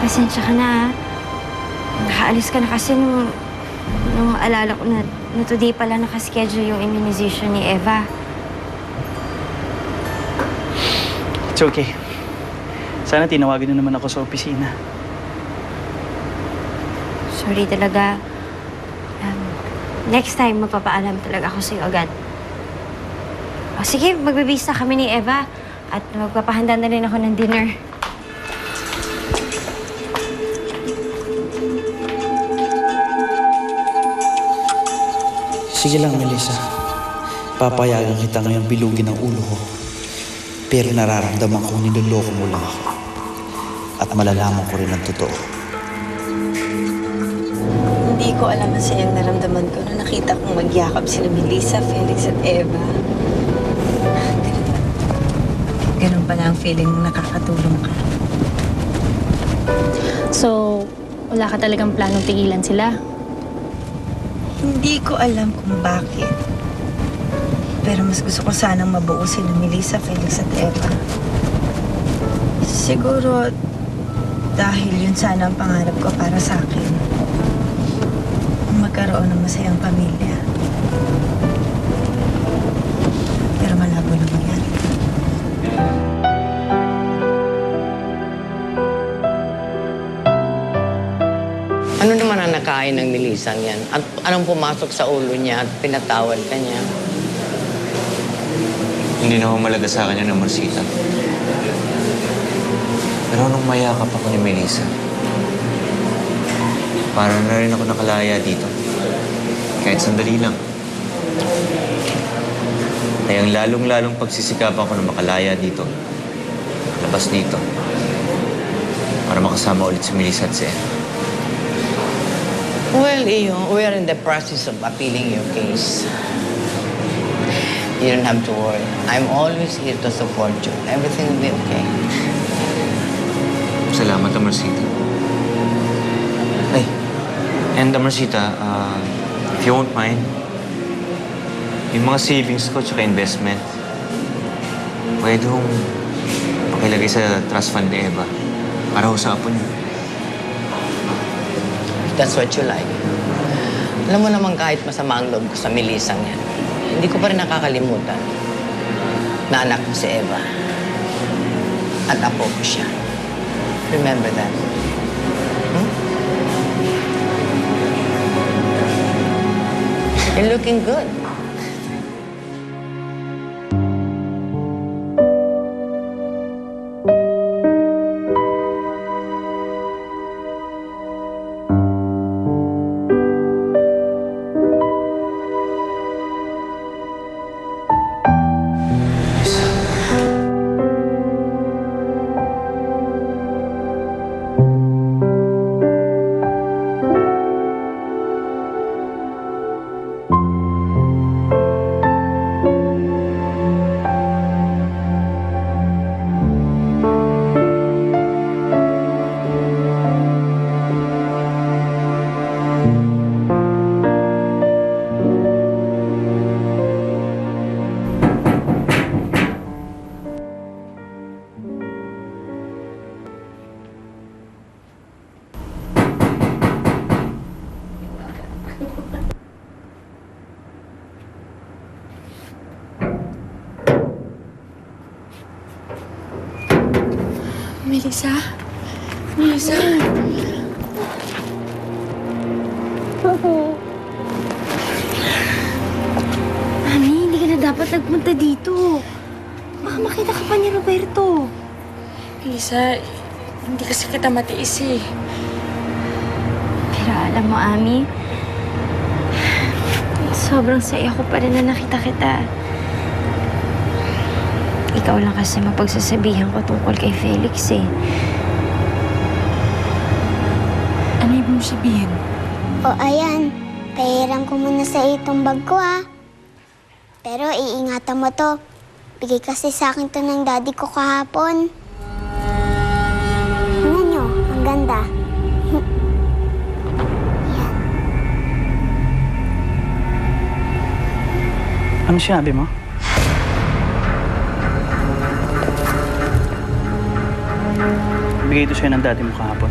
Pasensya ka na, ha? Nakaalis ka na kasi nung alala ko na today pala nakaschedule yung immunization ni Eva. It's okay. Sana tinawagan na naman ako sa opisina. Sorry talaga. Next time, magpapaalam talaga ako sa'yo agad. O sige, magbibis na kami ni Eva at magpapahanda na rin ako ng dinner. Sige lang, Melissa. Papayagan kita ngayong bilugin ang ulo ko. Pero nararamdaman ko niloloko mo lang ako. At malalaman ko rin ang totoo. Hindi ko alam ang sayang naramdaman ko na nakita kong magyakap sila Melissa, Felix at Eva. Ganun pala ang feeling na nakakatulong ka. So, wala ka talagang planong tigilan sila? Hindi ko alam kung bakit. Pero mas gusto ko sanang mabuo sila Melissa, Felix at Eva. Siguro dahil yun sana ang pangarap ko para sa akin. Magkaroon ng masayang pamilya. Pero malabo na mangyari. Ano naman ang nakain ng Melisang yan? At anong pumasok sa ulo niya at pinatawad ka niya? Hindi na humalaga sa akin yun ng Marcita. Pero nung mayakap ako ni Melissa, parang na rin ako nakalaya dito. Kahit sandali lang. Kaya ang lalong-lalong pagsisikapan ko na makalaya dito, labas dito, para makasama ulit si Melissa at si Eva. Well, Iyo, we are in the process of appealing your case. You don't have to worry. I'm always here to support you. Everything will be okay. Salamat, Marcita. Ay, and Marcita, if you won't mind, yung mga savings ko tsaka investment, pwede hong pakilagay sa trust fund ni Eva para ho sa apo niyo. That's what you like. Alam mo naman kahit masama ang loob ko sa Melisang yan, hindi ko pa rin nakakalimutan na anak ko si Eva. At apo ko siya. Remember that. Hmm? You're looking good. Melissa? Melissa? Mami, hindi ka na dapat nagpunta dito. Baka makita ka pa ni Roberto. Lisa, hindi kasi kita matiis eh. Pero alam mo, Ami, sobrang saya ko pa rin na nakita kita. Ikaw lang kasi mapagsasabihan ko tungkol kay Felix eh. Ano ibig mo sabihin? O ayan, pahiram ko muna sa itong bag ko Pero iingatan mo to. Bigay kasi sa akin to ng daddy ko kahapon. Ano nyo? Ang ganda. Ano sinabi mo? Bigay ito sa'yo ng daddy mo kahapon.